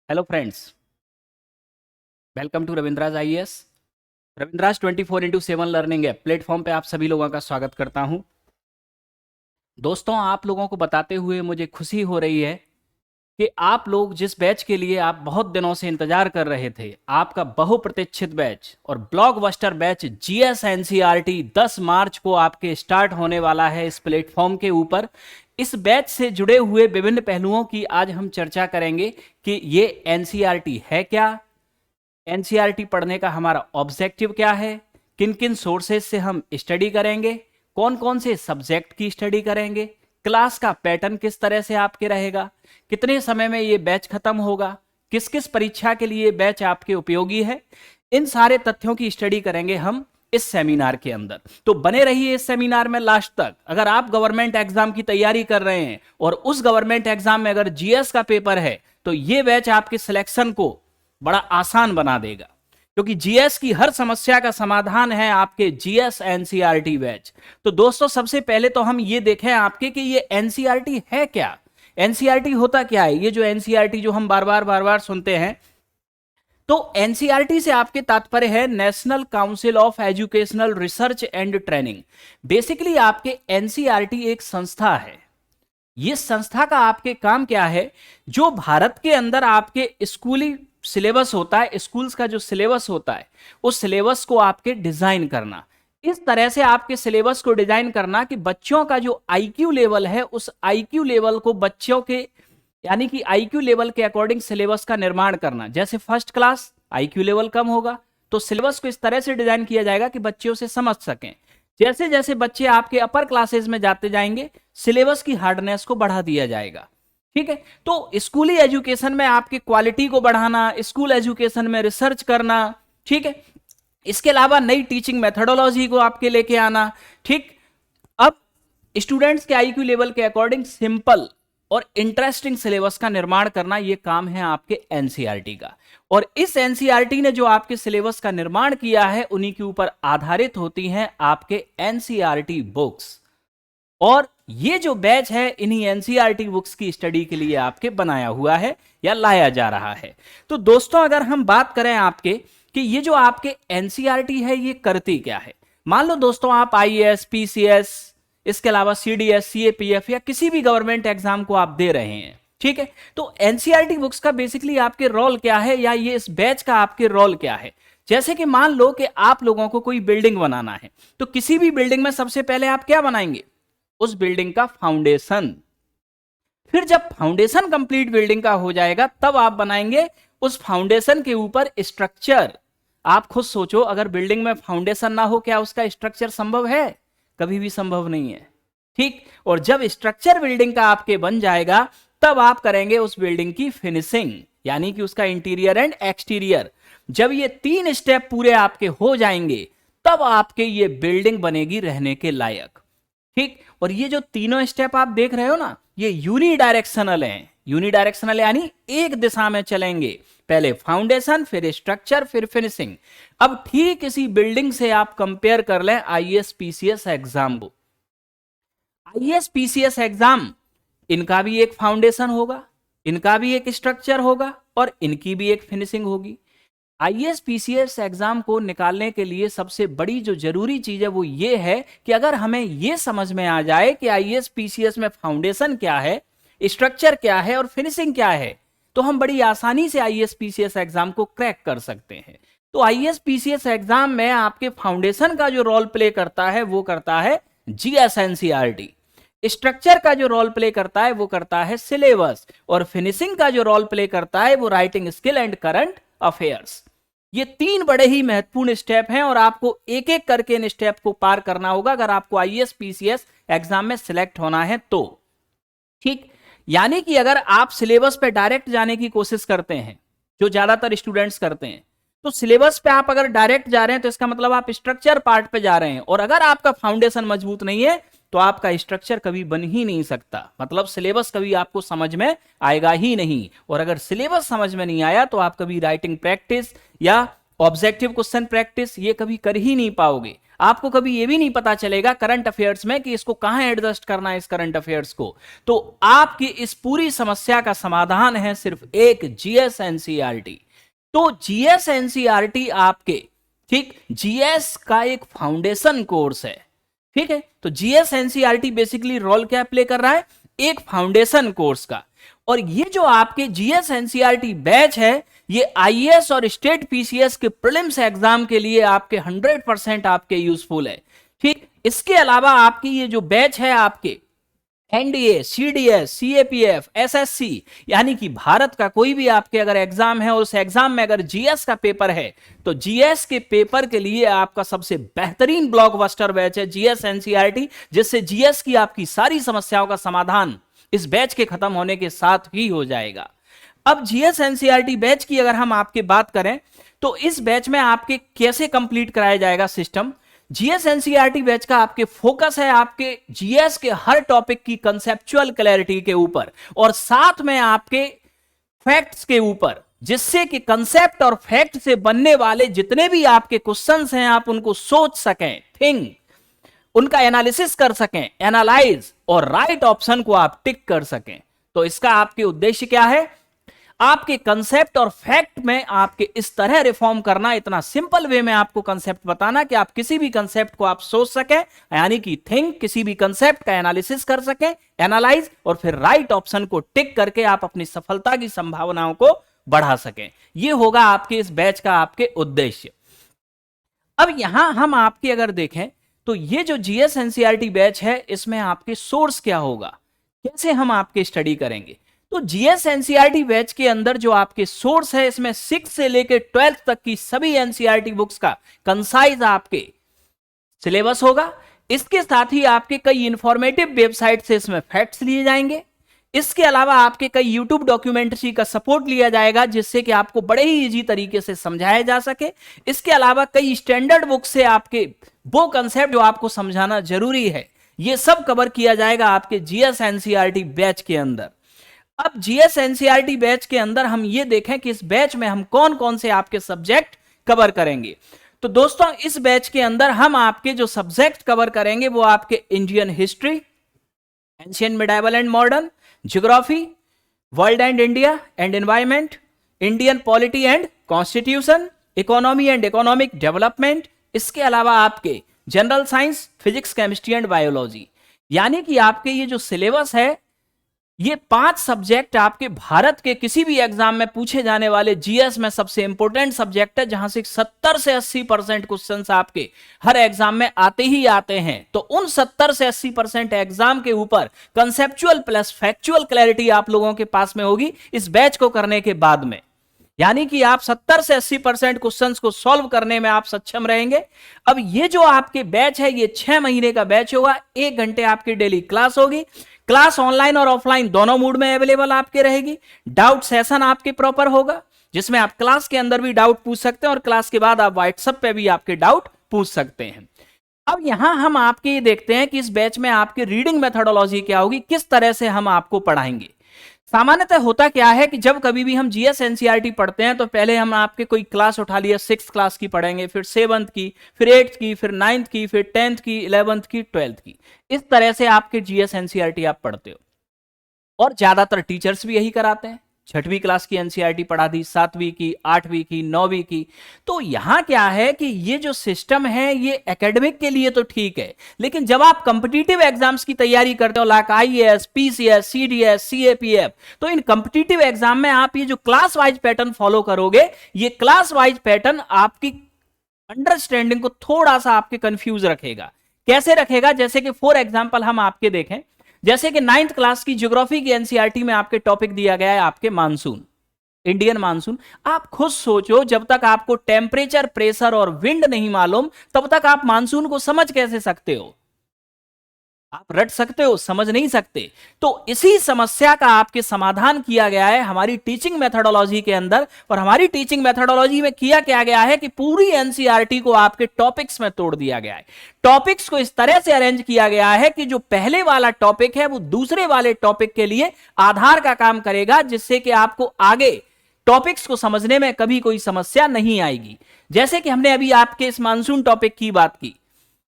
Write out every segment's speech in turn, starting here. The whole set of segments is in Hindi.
Hello friends, welcome to Ravindraj IAS. Ravindraj 24/7 learning app platform पे आप सभी लोगों का स्वागत करता हूं। दोस्तों, आप लोगों को बताते हुए मुझे खुशी हो रही है कि आप लोग जिस बैच के लिए आप बहुत दिनों से इंतजार कर रहे थे, आपका बहुप्रतीक्षित बैच और ब्लॉकबस्टर बैच जीएस एनसीईआरटी 10 मार्च को आपके स्टार्ट होने वाला है इस प्लेटफॉर्म के ऊपर। इस बैच से जुड़े हुए विभिन्न पहलुओं की आज हम चर्चा करेंगे कि ये एनसीईआरटी है क्या, एनसीईआरटी पढ़ने का हमारा ऑब्जेक्टिव क्या है, किन किन सोर्सेज से हम स्टडी करेंगे, कौन कौन से सब्जेक्ट की स्टडी करेंगे, क्लास का पैटर्न किस तरह से आपके रहेगा, कितने समय में ये बैच खत्म होगा, किस किस परीक्षा के लिए बैच आपके उपयोगी है। इन सारे तथ्यों की स्टडी करेंगे हम इस सेमिनार के अंदर। तो बने रहिए इस सेमिनार में लास्ट तक। अगर आप गवर्नमेंट एग्जाम की तैयारी कर रहे हैं और उस गवर्नमेंट एग्जाम में अगर जीएस का पेपर है तो ये बैच आपके सिलेक्शन को बड़ा आसान बना देगा, क्योंकि जीएस की हर समस्या का समाधान है आपके जीएस एनसीईआरटी बैच। तो दोस्तों, सबसे पहले तो हम ये देखें आपके कि ये एनसीईआरटी है क्या। एनसीईआरटी होता क्या है? ये जो एनसीईआरटी जो हम बार बार सुनते हैं, तो एनसीईआरटी से आपके तात्पर्य है national council of educational research and training. Basically आपके एनसीईआरटी एक संस्था है। ये संस्था का आपके काम क्या है? जो भारत के अंदर आपके स्कूली सिलेबस होता है, स्कूल्स का जो सिलेबस होता है, उस सिलेबस को आपके डिजाइन करना, इस तरह से आपके सिलेबस को डिजाइन करना कि बच्चों का जो आईक्यू लेवल है, उस आईक्यू लेवल को बच्चों के यानी कि आईक्यू लेवल के अकॉर्डिंग सिलेबस का निर्माण करना। जैसे फर्स्ट क्लास आईक्यू लेवल कम होगा तो सिलेबस को इस तरह से डिजाइन किया जाएगा कि बच्चे उसे समझ सकें। जैसे जैसे बच्चे आपके अपर क्लासेस में जाते जाएंगे, सिलेबस की हार्डनेस को बढ़ा दिया जाएगा। ठीक है, तो स्कूली एजुकेशन में आपकी क्वालिटी को बढ़ाना, स्कूल एजुकेशन में रिसर्च करना, ठीक है, इसके अलावा नई टीचिंग मेथोडोलॉजी को आपके लेके आना। ठीक, अब स्टूडेंट्स के आईक्यू लेवल के अकॉर्डिंग सिंपल और इंटरेस्टिंग सिलेबस का निर्माण करना, यह काम है आपके एनसीईआरटी का। और इस एनसीईआरटी ने जो आपके सिलेबस का निर्माण किया है, उन्हीं के ऊपर आधारित होती हैं आपके एनसीईआरटी बुक्स। और ये जो बैच है इन्हीं एनसीईआरटी बुक्स की स्टडी के लिए आपके बनाया हुआ है या लाया जा रहा है। तो दोस्तों, अगर हम बात करें आपके कि ये जो आपके एनसीईआरटी है ये करती क्या है। मान लो दोस्तों, आप आईएएस, पीसीएस, इसके अलावा सीडीएस, सीएपीएफ या किसी भी गवर्नमेंट एग्जाम को आप दे रहे हैं, ठीक है, तो एनसीईआरटी बुक्स का बेसिकली आपके रोल क्या है, या ये इस बैच का आपके रोल क्या है। जैसे कि मान लो कि आप लोगों को कोई बिल्डिंग बनाना है, तो किसी भी बिल्डिंग में सबसे पहले आप क्या बनाएंगे? उस बिल्डिंग का फाउंडेशन। फिर जब फाउंडेशन कंप्लीट बिल्डिंग का हो जाएगा, तब आप बनाएंगे उस फाउंडेशन के ऊपर स्ट्रक्चर। आप खुद सोचो, अगर बिल्डिंग में फाउंडेशन ना हो, क्या उसका स्ट्रक्चर संभव है? कभी भी संभव नहीं है। ठीक, और जब स्ट्रक्चर बिल्डिंग का आपके बन जाएगा, तब आप करेंगे उस बिल्डिंग की फिनिशिंग, यानी कि उसका इंटीरियर एंड एक्सटीरियर। जब ये 3 स्टेप पूरे आपके हो जाएंगे, तब आपके ये बिल्डिंग बनेगी रहने के लायक। ठीक, और ये जो तीनों स्टेप आप देख रहे हो ना, ये यूनिडायरेक्शनल हैं। यूनिडायरेक्शनल यानी एक दिशा में चलेंगे, पहले फाउंडेशन, फिर स्ट्रक्चर, फिर फिनिशिंग। अब ठीक इसी बिल्डिंग से आप कंपेयर कर लें आईएएस पीसीएस एग्जाम को। आईएएस पीसीएस एग्जाम, इनका भी एक फाउंडेशन होगा, इनका भी एक स्ट्रक्चर होगा और इनकी भी एक फिनिशिंग होगी। आईएएस पीसीएस एग्जाम को निकालने के लिए सबसे बड़ी जो जरूरी चीज है वो ये है कि अगर हमें ये समझ में आ जाए कि आईएएस पीसीएस में फाउंडेशन क्या है, स्ट्रक्चर क्या है और फिनिशिंग क्या है, तो हम बड़ी आसानी से आईएएस पीसीएस एग्जाम को क्रैक कर सकते हैं। तो आईएएस पीसीएस एग्जाम में आपके फाउंडेशन का जो रोल प्ले करता है वो करता है जीएस एनसीईआरटी, स्ट्रक्चर का जो रोल प्ले करता है वो करता है सिलेबस, और फिनिशिंग का जो रोल प्ले करता है वो writing skill and current affairs. ये 3 बड़े ही महत्वपूर्ण स्टेप हैं और आपको एक एक करके इन स्टेप को पार करना होगा अगर आपको आईएएस पीसीएस एग्जाम में सिलेक्ट होना है तो। ठीक, यानी कि अगर आप सिलेबस पे डायरेक्ट जाने की कोशिश करते हैं, जो ज्यादातर स्टूडेंट्स करते हैं, तो सिलेबस पे आप अगर डायरेक्ट जा रहे हैं तो इसका मतलब आप स्ट्रक्चर पार्ट पे जा रहे हैं। और अगर आपका फाउंडेशन मजबूत नहीं है तो आपका स्ट्रक्चर कभी बन ही नहीं सकता, मतलब सिलेबस कभी आपको समझ में आएगा ही नहीं। और अगर सिलेबस समझ में नहीं आया तो आप कभी राइटिंग प्रैक्टिस या ऑब्जेक्टिव क्वेश्चन प्रैक्टिस ये कभी कर ही नहीं पाओगे। आपको कभी ये भी नहीं पता चलेगा करंट अफेयर्स में कि इसको कहां एडजस्ट करना है, इस करंट अफेयर्स को। तो आपकी इस पूरी समस्या का समाधान है सिर्फ एक, जीएस एनसीईआरटी। तो जीएस एनसीईआरटी आपके, ठीक, जीएस का एक फाउंडेशन कोर्स है, ठीक है। तो जीएस एनसीईआरटी बेसिकली रोल क्या प्ले कर रहा है, एक फाउंडेशन कोर्स का। और ये जो आपके जीएस एनसीईआरटी बैच है, ये आईएएस और स्टेट पीसीएस के प्रीलिम्स एग्जाम के लिए आपके 100% आपके यूजफुल है, ठीक। इसके अलावा आपकी ये जो बैच है आपके एनडीए, सीडीएस, सीएपीएफ, एसएससी, यानी कि भारत का कोई भी आपके अगर एग्जाम है और उस एग्जाम में अगर जीएस का पेपर है, तो जीएस के पेपर के लिए आपका सबसे बेहतरीन ब्लॉकबस्टर बैच है जीएस एनसीईआरटी, जिससे जीएस की आपकी सारी समस्याओं का समाधान इस बैच के खत्म होने के साथ ही हो जाएगा। अब जीएस एनसीईआरटी बैच की अगर हम आपके बात करें, तो इस बैच में आपके कैसे कंप्लीट कराया जाएगा सिस्टम। जीएस एनसीईआरटी बैच का आपके फोकस है आपके जीएस के हर टॉपिक की कंसेप्चुअल क्लैरिटी के ऊपर और साथ में आपके फैक्ट्स के ऊपर, जिससे कि कंसेप्ट और फैक्ट से बनने वाले जितने भी आपके क्वेश्चंस हैं आप उनको सोच सकें, थिंक, उनका एनालिसिस कर सकें, एनालाइज, और राइट ऑप्शन को आप टिक कर सकें। तो इसका आपके उद्देश्य क्या है, आपके कंसेप्ट और फैक्ट में आपके इस तरह रिफॉर्म करना, इतना सिंपल वे में आपको कंसेप्ट बताना कि आप किसी भी कंसेप्ट को आप सोच सकें, यानी कि थिंक, किसी भी कंसेप्ट का एनालिसिस कर सकें, एनालाइज, और फिर राइट ऑप्शन को टिक करके आप अपनी सफलता की संभावनाओं को बढ़ा सकें। यह होगा आपके इस बैच का आपके उद्देश्य। अब यहां हम आपके अगर देखें तो ये जो जीएस एनसीईआरटी बैच है, इसमें आपके सोर्स क्या होगा, कैसे हम आपके स्टडी करेंगे। तो जीएस एनसीईआरटी बैच के अंदर जो आपके सोर्स है, इसमें 6 से लेकर 12th तक की सभी एनसीईआरटी बुक्स का कंसाइज आपके सिलेबस होगा। इसके साथ ही आपके कई इंफॉर्मेटिव वेबसाइट से इसमें फैक्ट्स लिए जाएंगे। इसके अलावा आपके कई यूट्यूब डॉक्यूमेंट्री का सपोर्ट लिया जाएगा, जिससे कि आपको बड़े ही इजी तरीके से समझाया जा सके। इसके अलावा कई स्टैंडर्ड बुक से आपके वो कंसेप्ट जो आपको समझाना जरूरी है, ये सब कवर किया जाएगा आपके जीएस एनसीईआरटी बैच के अंदर। अब जीएस एनसीईआरटी बैच के अंदर हम ये देखें कि इस बैच में हम कौन कौन से आपके सब्जेक्ट कवर करेंगे। तो दोस्तों, इस बैच के अंदर हम आपके जो सब्जेक्ट कवर करेंगे वो आपके Indian history, ancient, medieval and modern, geography, world and India and environment, Indian polity and constitution, economy and economic development. इसके अलावा आपके general science, physics, chemistry and biology. यानी कि आपके ये जो सिलेबस है, ये 5 सब्जेक्ट आपके भारत के किसी भी एग्जाम में पूछे जाने वाले जीएस में सबसे इंपॉर्टेंट सब्जेक्ट है, जहां से 70 से 80% क्वेश्चंस आपके हर एग्जाम में आते ही आते हैं। तो उन 70 से 80% एग्जाम के ऊपर कंसेप्चुअल प्लस फैक्चुअल क्लैरिटी आप लोगों के पास में होगी इस बैच को करने के बाद में। यानी कि आप 70 से 80% क्वेश्चंस को सॉल्व करने में आप सक्षम रहेंगे। अब ये जो आपके बैच है, ये 6 महीने का बैच होगा। 1 घंटे आपकी डेली क्लास होगी। क्लास ऑनलाइन और ऑफलाइन दोनों मोड में अवेलेबल आपके रहेगी। डाउट सेशन आपके प्रॉपर होगा, जिसमें आप क्लास के अंदर भी डाउट पूछ सकते हैं और क्लास के बाद आप व्हाट्सएप पे भी आपके डाउट पूछ सकते हैं। अब यहां हम आपके ये देखते हैं कि इस बैच में आपकी रीडिंग मेथोडोलॉजी क्या होगी, किस तरह से हम आपको पढ़ाएंगे। सामान्यतः होता क्या है कि जब कभी भी हम जीएस एनसीईआरटी पढ़ते हैं तो पहले हम आपके कोई क्लास उठा लिया, 6th क्लास की पढ़ेंगे, फिर 7th की, फिर 8th की, फिर 9th की, फिर 10th की, 11th की, 12th की। इस तरह से आपके जीएस एनसीईआरटी आप पढ़ते हो और ज्यादातर टीचर्स भी यही कराते हैं। 6वीं क्लास की एनसीईआरटी पढ़ा दी, 7वीं की, 8वीं की, 9वीं की। तो यहां क्या है कि ये जो सिस्टम है ये एकेडमिक के लिए तो ठीक है, लेकिन जब आप कॉम्पिटिटिव एग्जाम्स की तैयारी करते हो, like IAS, PCS, CDS, CAPF, तो इन कॉम्पिटिटिव एग्जाम में आप ये जो क्लास वाइज पैटर्न फॉलो करोगे, ये क्लास वाइज पैटर्न आपकी अंडरस्टैंडिंग को थोड़ा सा आपके कंफ्यूज रखेगा। कैसे रखेगा? जैसे कि फॉर एग्जांपल हम आपके देखें, जैसे कि 9th क्लास की ज्योग्राफी की एनसीईआरटी में आपके टॉपिक दिया गया है आपके मानसून, इंडियन मानसून। आप खुद सोचो, जब तक आपको टेम्परेचर, प्रेशर और विंड नहीं मालूम, तब तक आप मानसून को समझ कैसे सकते हो? आप रट सकते हो, समझ नहीं सकते। तो इसी समस्या का आपके समाधान किया गया है हमारी टीचिंग मेथोडोलॉजी के अंदर। और हमारी टीचिंग मेथोडोलॉजी में किया क्या गया है कि पूरी एनसीईआरटी को आपके टॉपिक्स में तोड़ दिया गया है। टॉपिक्स को इस तरह से अरेंज किया गया है कि जो पहले वाला टॉपिक है वो दूसरे वाले टॉपिक के लिए आधार का काम करेगा, जिससे कि आपको आगे टॉपिक्स को समझने में कभी कोई समस्या नहीं आएगी। जैसे कि हमने अभी आपके इस मानसून टॉपिक की बात की,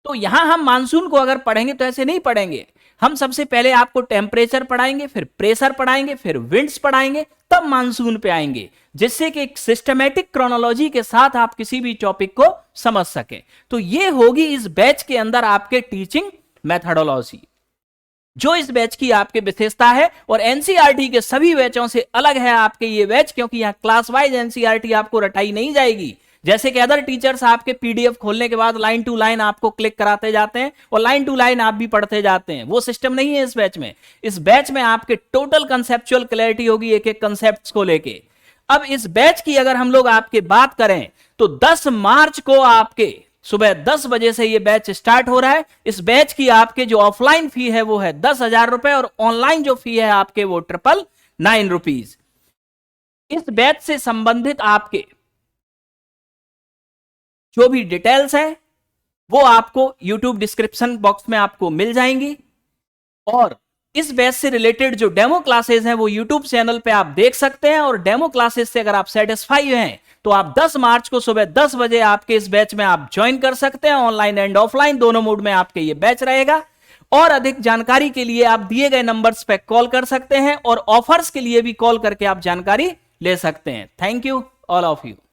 तो यहां हम मानसून को अगर पढ़ेंगे तो ऐसे नहीं पढ़ेंगे, हम सबसे पहले आपको टेम्परेचर पढ़ाएंगे, फिर प्रेशर पढ़ाएंगे, फिर विंड्स पढ़ाएंगे, तब मानसून पे आएंगे, जिससे कि एक सिस्टमैटिक क्रोनोलॉजी के साथ आप किसी भी टॉपिक को समझ सके। तो ये होगी इस बैच के अंदर आपके टीचिंग मेथडोलॉजी, जो इस बैच की आपकी विशेषता है, और एनसीईआरटी के सभी बैचों से अलग है आपके ये बैच, क्योंकि यहां क्लास वाइज एनसीईआरटी आपको रटाई नहीं जाएगी। जैसे कि अदर टीचर्स आपके पीडीएफ खोलने के बाद लाइन टू लाइन आपको क्लिक कराते जाते हैं और लाइन टू लाइन आप भी पढ़ते जाते हैं, वो सिस्टम नहीं है इस बैच में। इस बैच में आपके टोटल कंसेप्चुअल क्लैरिटी होगी एक एक कंसेप्ट को लेके। अब इस बैच की अगर हम लोग आपके बात करें तो 10 मार्च को आपके सुबह 10 बजे से ये बैच स्टार्ट हो रहा है। इस बैच की आपके जो ऑफलाइन फी है वो है 10,000 रुपए, और ऑनलाइन जो फी है आपके वो 999 रुपीज। इस बैच से संबंधित आपके जो भी डिटेल्स है वो आपको यूट्यूब डिस्क्रिप्शन बॉक्स में आपको मिल जाएंगी, और इस बैच से रिलेटेड जो डेमो क्लासेस हैं वो यूट्यूब चैनल पे आप देख सकते हैं। और डेमो क्लासेस से अगर आप सेटिस्फाई हैं तो आप 10 मार्च को सुबह 10 बजे आपके इस बैच में आप ज्वाइन कर सकते हैं। ऑनलाइन एंड ऑफलाइन दोनों मोड में आपके ये बैच रहेगा। और अधिक जानकारी के लिए आप दिए गए नंबर्स पे कॉल कर सकते हैं, और ऑफर्स के लिए भी कॉल करके आप जानकारी ले सकते हैं। Thank you all of you.